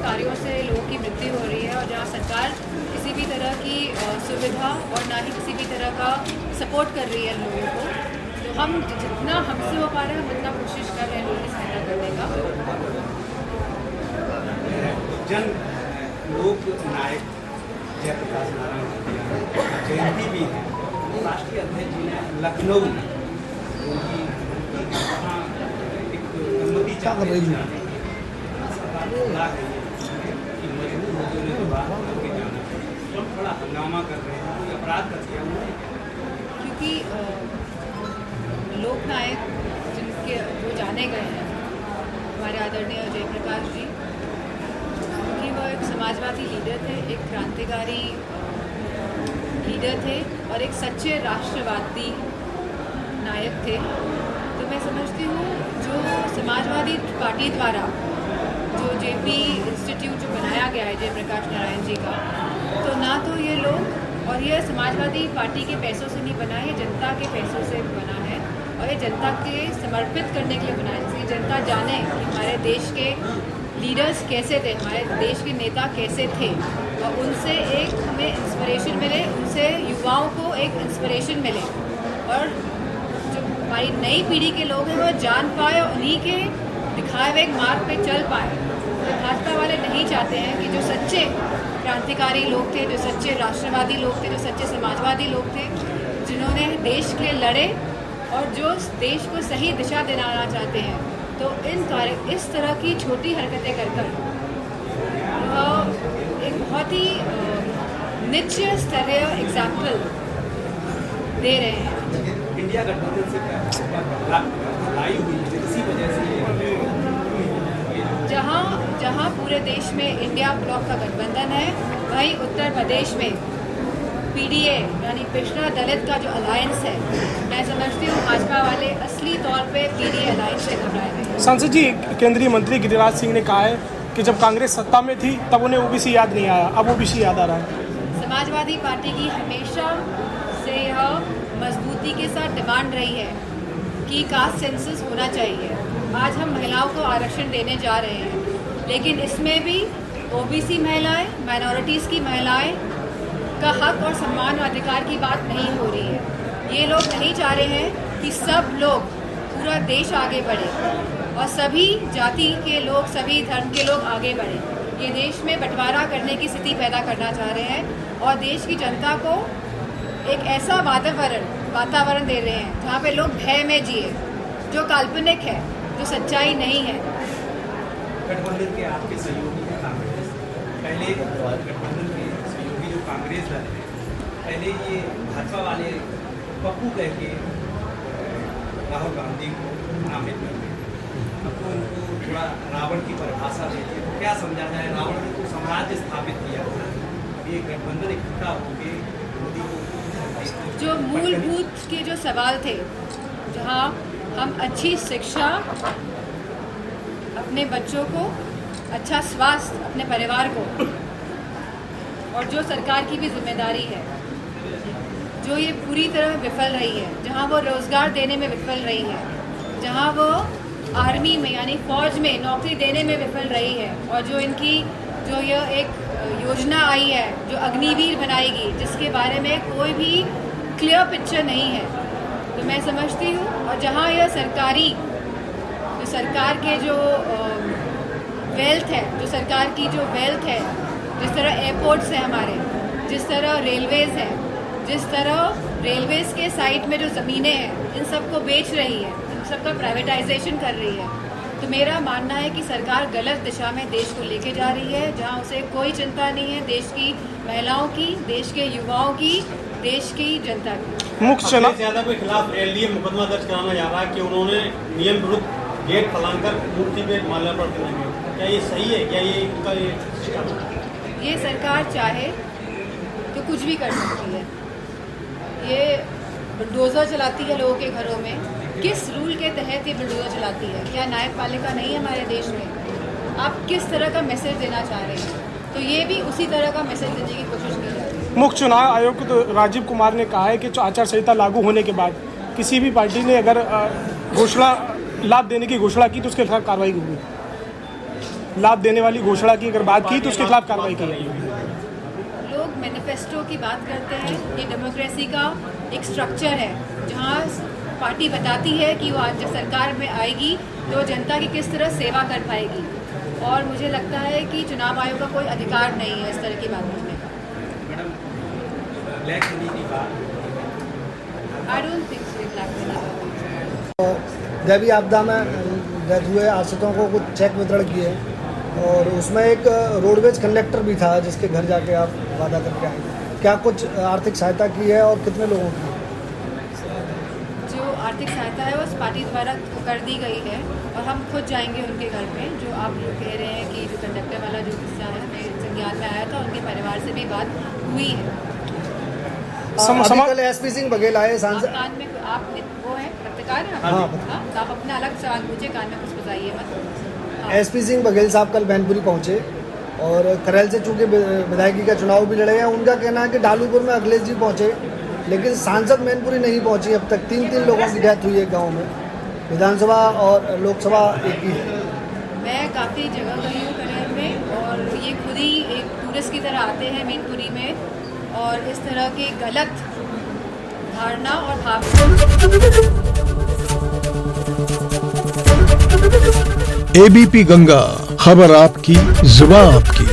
कार्यों से लोगों की मृत्यु हो रही है और जहाँ सरकार किसी भी तरह की सुविधा और ना ही किसी भी तरह का सपोर्ट कर रही है लोगों को, तो हम जितना हमसे हो पा रहा है हम उतना कोशिश कर रहे हैं लोगों की सहायता करने का। जन लोक नायक जयप्रकाश नारायण जयंती भी है, राष्ट्रीय अध्यक्ष जी ने लखनऊ में उनकी वहाँ एक अनुमति चाह रही है कि मजबूर होने के बाद करके जाना और थोड़ा हंगामा कर रहे हैं, कोई अपराध कर दिया उन्होंने, क्योंकि लोकनायक जिनके जो जाने गए हैं हमारे आदरणीय जयप्रकाश जी, क्योंकि वो एक समाजवादी लीडर थे, एक क्रांतिकारी लीडर थे और एक सच्चे राष्ट्रवादी नायक थे। तो मैं समझती हूँ जो समाजवादी पार्टी द्वारा जो जेपी इंस्टीट्यूट जो बनाया गया है जयप्रकाश नारायण जी का, तो ना तो ये लोग, और ये समाजवादी पार्टी के पैसों से नहीं बना है, जनता के पैसों से बना है और ये जनता के समर्पित करने के लिए बना है, जिससे जनता जाने कि हमारे देश के लीडर्स कैसे थे, हमारे देश के नेता कैसे थे और उनसे एक हमें इंस्पिरेशन मिले, उनसे युवाओं को एक इंस्पिरेशन मिले और जो हमारी नई पीढ़ी के लोग हैं वो जान पाए और उन्हीं के दिखाए हुए मार्ग पे चल पाए। तो भाजपा वाले नहीं चाहते हैं कि जो सच्चे क्रांतिकारी लोग थे, जो सच्चे राष्ट्रवादी लोग थे, जो सच्चे समाजवादी लोग थे, जिन्होंने देश के लिए लड़े और जो देश को सही दिशा दिलाना चाहते हैं, तो इस तरह की छोटी हरकतें कर एक बहुत ही निच्च स्तरीय एग्जाम्पल दे रहे हैं। इंडिया गठबंधन से लड़ाई हुई है, इसी वजह से जहाँ पूरे देश में इंडिया ब्लॉक का गठबंधन है, वहीं उत्तर प्रदेश में पीडीए यानी पिछड़ा दलित का जो अलायंस है, मैं समझती हूँ भाजपा वाले असली तौर पे पीडीए अलायंस से घबराए हुए हैं। सांसद जी, केंद्रीय मंत्री गिरिराज सिंह ने कहा है कि जब कांग्रेस सत्ता में थी तब उन्हें ओबीसी याद नहीं आया, अब ओबीसी याद आ रहा है। समाजवादी पार्टी की हमेशा से यह मजबूती के साथ डिमांड रही है कि कास्ट सेंसस होना चाहिए। आज हम महिलाओं को आरक्षण देने जा रहे हैं, लेकिन इसमें भी ओबीसी महिलाएं, माइनॉरिटीज़ की महिलाएं का हक और सम्मान और अधिकार की बात नहीं हो रही है। ये लोग नहीं चाह रहे हैं कि सब लोग, पूरा देश आगे बढ़े और सभी जाति के लोग, सभी धर्म के लोग आगे बढ़े। ये देश में बंटवारा करने की स्थिति पैदा करना चाह रहे हैं और देश की जनता को एक ऐसा वातावरण दे रहे हैं जहाँ पे लोग भय में जिए, जो काल्पनिक है, जो सच्चाई नहीं है। गठबंधन के आपके सहयोगी है कांग्रेस, पहले गठबंधन के सहयोगी जो कांग्रेस दल है, पहले ये भाजपा वाले पप्पू कह के राहुल गांधी को नामित करते, अब तो उनको थोड़ा रावण की परिभाषा देती है। तो क्या समझा जाए, रावण ने तो साम्राज्य स्थापित किया था, अब ये गठबंधन इकट्ठा होकर मोदी को जो मूलभूत के जो सवाल थे, जहाँ हम अच्छी शिक्षा, अपने बच्चों को अच्छा स्वास्थ्य, अपने परिवार को, और जो सरकार की भी जिम्मेदारी है, जो ये पूरी तरह विफल रही है, जहाँ वो रोज़गार देने में विफल रही है, जहाँ वो आर्मी में यानी फ़ौज में नौकरी देने में विफल रही है, और जो इनकी जो यह एक योजना आई है जो अग्निवीर बनाएगी, जिसके बारे में कोई भी क्लियर पिक्चर नहीं है, तो मैं समझती हूँ, और जहाँ यह सरकार के जो वेल्थ है, जो सरकार की जो वेल्थ है, जिस तरह एयरपोर्ट्स हैं हमारे, जिस तरह रेलवेज़ है, जिस तरह रेलवेज़ के साइड में जो ज़मीनें हैं, इन सबको बेच रही है, इन सबका प्राइवेटाइजेशन कर रही है। तो मेरा मानना है कि सरकार गलत दिशा में देश को लेके जा रही है, जहां उसे कोई चिंता नहीं है देश की महिलाओं की, देश के युवाओं की, देश की जनता की। मुख्य चुनाव यादव के खिलाफ एलडीए मुकदमा दर्ज कराना जा रहा है कि उन्होंने नियम विरुद्ध गेट फैलाकर मूर्ति पे माल्यार्पण कराएंगे, क्या ये सही है? क्या ये सरकार चाहे तो कुछ भी कर सकती है। ये बुलडोज़र चलाती है लोगों के घरों में, किस रूल के तहत ये बुलडोज़र चलाती है? क्या न्यायपालिका नहीं है हमारे देश में? आप किस तरह का मैसेज देना चाह रहे हैं? तो ये भी उसी तरह का मैसेज देने की कोशिश की जा रही है। मुख्य चुनाव आयोग तो राजीव कुमार ने कहा है कि आचार संहिता लागू होने के बाद किसी भी पार्टी ने अगर घोषणा लाभ देने की घोषणा की तो उसके खिलाफ कार्रवाई होगी। लाभ देने वाली घोषणा की अगर बात की तो उसके खिलाफ कार्रवाई की जाएगी। लोग मैनिफेस्टो की बात करते हैं, ये डेमोक्रेसी का एक स्ट्रक्चर है जहाँ पार्टी बताती है कि वो आज जब सरकार में आएगी तो जनता की किस तरह सेवा कर पाएगी, और मुझे लगता है कि चुनाव आयोग का कोई अधिकार नहीं है इस तरह की बात करने का। मैडम, ब्लैक मनी की बात, I don't think so black money. दैवी आपदा में डेथ हुए आश्रितों को कुछ चेक वितरण किए और उसमें एक रोडवेज कंडक्टर भी था जिसके घर जाके आप वादा करके आए, क्या कुछ आर्थिक सहायता की है और कितने लोगों की? जो आर्थिक सहायता है वो उस पार्टी द्वारा कर दी गई है और हम खुद जाएंगे उनके घर पे। जो आप लोग कह रहे हैं कि जो कंडक्टर वाला जो किस्सा है हमें संज्ञान में आया था, उनके परिवार से भी बात हुई है। अभी कल एसपी सिंह बघेल आए सांसद। कान में आप वो है पत्रकार हैं? हाँ, तो आप अपना अलग सवाल पूछे, कान में कुछ बताइए मत। हाँ। एसपी सिंह बघेल साहब कल मैनपुरी पहुंचे और करेल से चूंकि विधायकी का चुनाव भी लड़े हैं, उनका कहना है कि डालूपुर में अखिलेश जी पहुंचे लेकिन सांसद मैनपुरी नहीं पहुंची। अब तक 3 लोगों की डेथ हुई है गाँव में, विधानसभा और लोकसभा एक ही है। मैं काफ़ी जगह गई हूँ करेल में और ये खुद ही एक टूरिस्ट की तरह आते हैं मैनपुरी में, और इस तरह की गलत धारणा और भावना। एबीपी गंगा, खबर आपकी, जुबान आपकी।